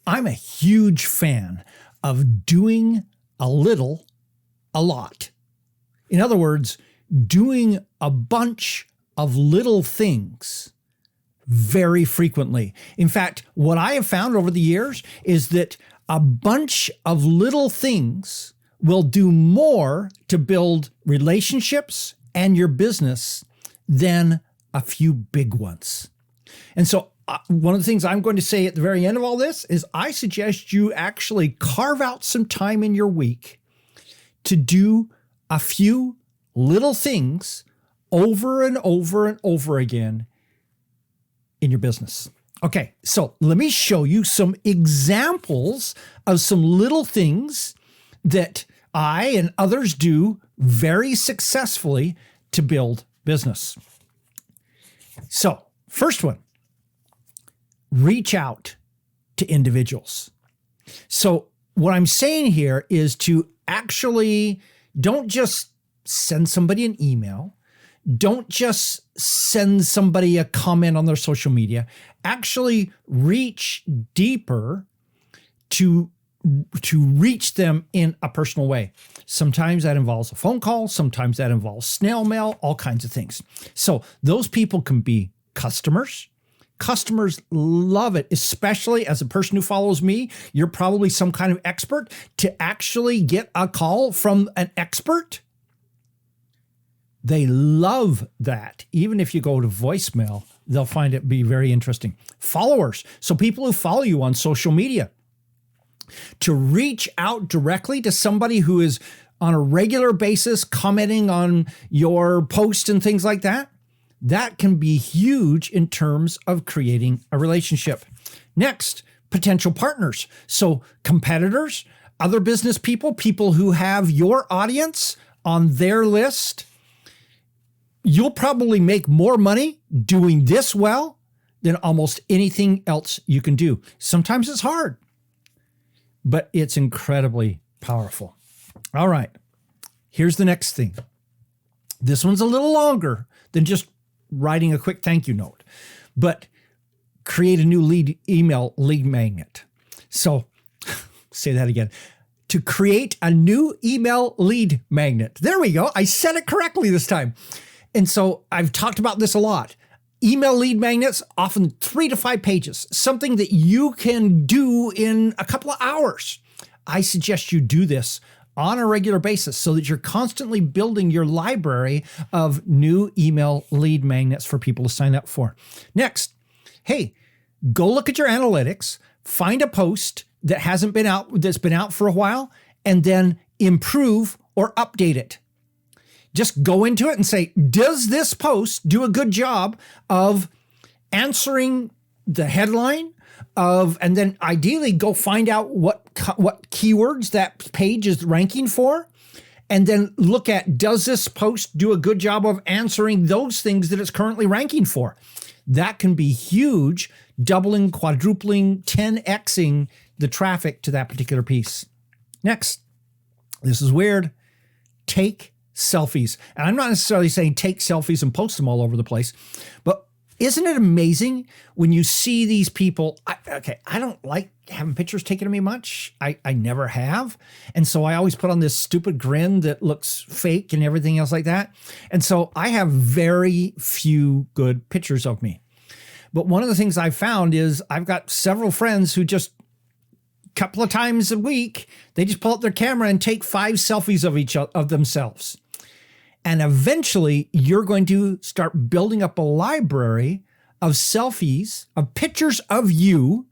I'm a huge fan of doing a little, a lot. In other words, doing a bunch of little things very frequently. In fact, what I have found over the years is that a bunch of little things will do more to build relationships and your business than a few big ones. And so one of the things I'm going to say at the very end of all this is I suggest you actually carve out some time in your week to do a few little things over and over and over again in your business. Okay, so let me show you some examples of some little things that I and others do very successfully to build business. So, first one, reach out to individuals. So what I'm saying here is to actually don't just send somebody an email. Don't just send somebody a comment on their social media. Actually reach deeper to reach them in a personal way. Sometimes that involves a phone call. Sometimes that involves snail mail, all kinds of things. So those people can be customers. Customers love it, especially as a person who follows me. You're probably some kind of expert. To actually get a call from an expert, they love that. Even if you go to voicemail, they'll find it be very interesting. Followers, so people who follow you on social media. To reach out directly to somebody who is on a regular basis commenting on your posts and things like that, that can be huge in terms of creating a relationship. Next, potential partners. So competitors, other business people, people who have your audience on their list. You'll probably make more money doing this well than almost anything else you can do. Sometimes it's hard, but it's incredibly powerful. All right, here's the next thing. This one's a little longer than just writing a quick thank you note, but create a new email lead magnet. So say that again. To create a new email lead magnet. There we go. I said it correctly this time. And so I've talked about this a lot. Email lead magnets, often 3 to 5 pages, something that you can do in a couple of hours. I suggest you do this on a regular basis so that you're constantly building your library of new email lead magnets for people to sign up for. Next, hey, go look at your analytics, find a post that hasn't been out, that's been out for a while, and then improve or update it. Just go into it and say, does this post do a good job of answering the headline and then ideally go find out what keywords that page is ranking for, and then look at, does this post do a good job of answering those things that it's currently ranking for? That can be huge, doubling, quadrupling, 10xing the traffic to that particular piece. Next, this is weird. Take selfies. And I'm not necessarily saying take selfies and post them all over the place, but isn't it amazing when you see these people? I don't like having pictures taken of me much. I never have. And so I always put on this stupid grin that looks fake and everything else like that. And so I have very few good pictures of me. But one of the things I've found is I've got several friends who just a couple of times a week, they just pull up their camera and take 5 selfies of themselves. And eventually you're going to start building up a library of selfies, of pictures of you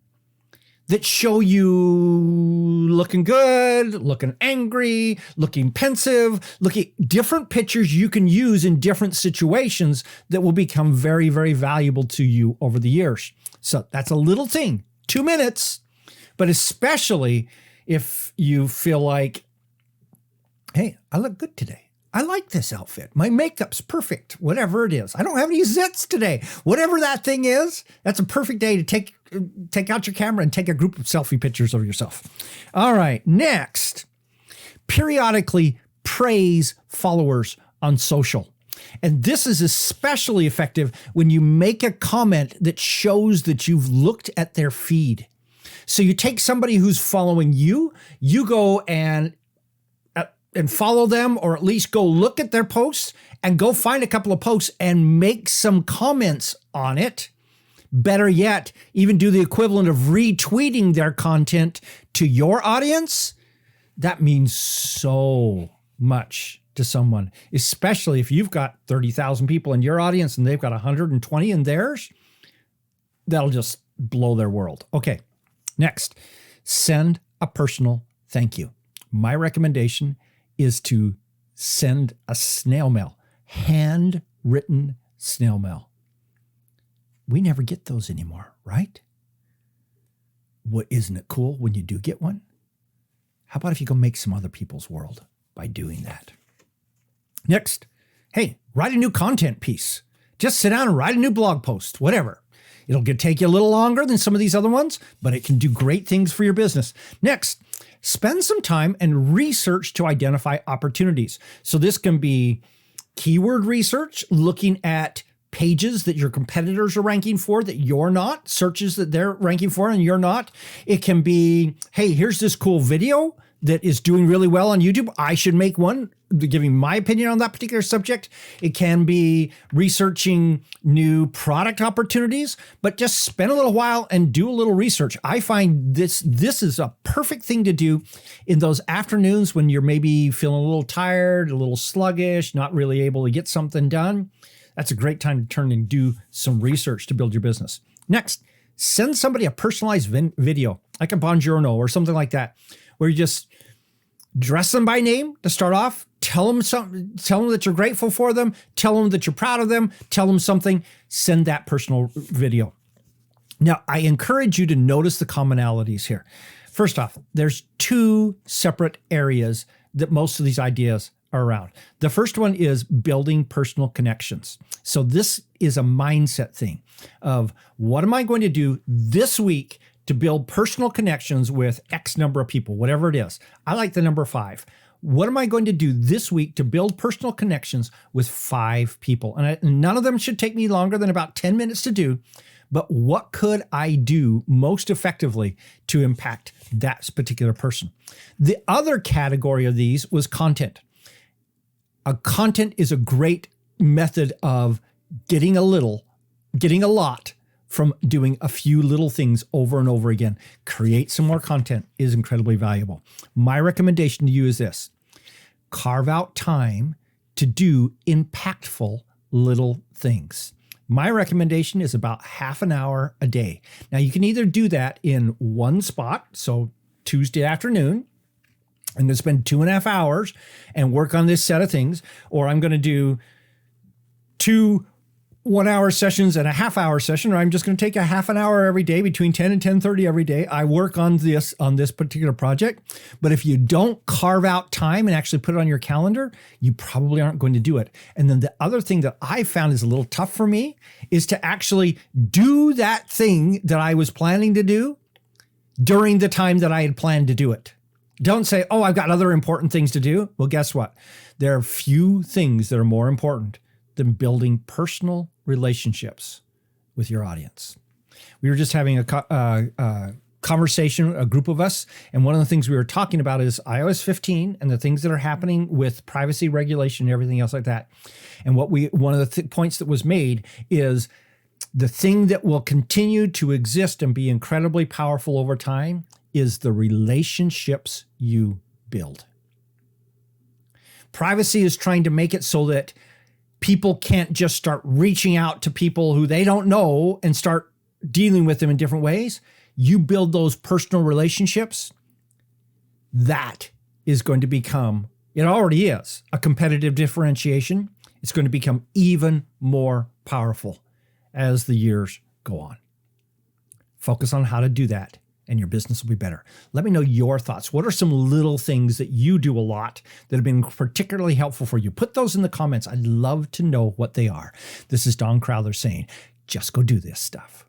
that show you looking good, looking angry, looking pensive, looking different pictures you can use in different situations that will become very, very valuable to you over the years. So that's a little thing, 2 minutes, but especially if you feel like, hey, I look good today. I like this outfit. My makeup's perfect, whatever it is. I don't have any zits today. Whatever that thing is, that's a perfect day to take out your camera and take a group of selfie pictures of yourself. All right, next, periodically praise followers on social. And this is especially effective when you make a comment that shows that you've looked at their feed. So you take somebody who's following you, you go and follow them, or at least go look at their posts and go find a couple of posts and make some comments on it. Better yet, even do the equivalent of retweeting their content to your audience. That means so much to someone, especially if you've got 30,000 people in your audience and they've got 120 in theirs. That'll just blow their world. Okay, next, send a personal thank you. My recommendation is to send a snail mail, handwritten snail mail. We never get those anymore, right? What, isn't it cool when you do get one? How about if you go make some other people's world by doing that? Next, hey, write a new content piece. Just sit down and write a new blog post, whatever. It'll take you a little longer than some of these other ones, but it can do great things for your business. Next, spend some time and research to identify opportunities. So this can be keyword research, looking at pages that your competitors are ranking for that you're not, searches that they're ranking for and you're not. It can be, hey, here's this cool video that is doing really well on YouTube. I should make one, giving my opinion on that particular subject. It can be researching new product opportunities, but just spend a little while and do a little research. I find this is a perfect thing to do in those afternoons when you're maybe feeling a little tired, a little sluggish, not really able to get something done. That's a great time to turn and do some research to build your business. Next, send somebody a personalized video, like a buongiorno or something like that, where you just dress them by name to start off, tell them that you're grateful for them, tell them that you're proud of them, tell them something, send that personal video. Now, I encourage you to notice the commonalities here. First off, there's two separate areas that most of these ideas are around. The first one is building personal connections. So this is a mindset thing of, what am I going to do this week to build personal connections with X number of people, whatever it is. I like the number 5. What am I going to do this week to build personal connections with 5 people? And none of them should take me longer than about 10 minutes to do. But what could I do most effectively to impact that particular person? The other category of these was content. Content is a great method of getting a lot from doing a few little things over and over again. Create some more content is incredibly valuable. My recommendation to you is this: carve out time to do impactful little things. My recommendation is about half an hour a day. Now, you can either do that in one spot, so Tuesday afternoon, I'm going to spend 2.5 hours and work on this set of things, or I'm going to do 2 1-hour sessions and a half-hour session, or I'm just going to take a half an hour every day between 10 and 10:30 every day. I work on this particular project. But if you don't carve out time and actually put it on your calendar, you probably aren't going to do it. And then the other thing that I found is a little tough for me is to actually do that thing that I was planning to do during the time that I had planned to do it. Don't say, oh, I've got other important things to do. Well, guess what? There are few things that are more important than building personal relationships with your audience. We were just having a conversation, a group of us, and one of the things we were talking about is iOS 15 and the things that are happening with privacy regulation and everything else like that. And one of the points that was made is the thing that will continue to exist and be incredibly powerful over time is the relationships you build. Privacy is trying to make it so that people can't just start reaching out to people who they don't know and start dealing with them in different ways. You build those personal relationships, that is going to become, it already is, a competitive differentiation. It's going to become even more powerful as the years go on. Focus on how to do that, and your business will be better. Let me know your thoughts. What are some little things that you do a lot that have been particularly helpful for you? Put those in the comments. I'd love to know what they are. This is Don Crowther saying, just go do this stuff.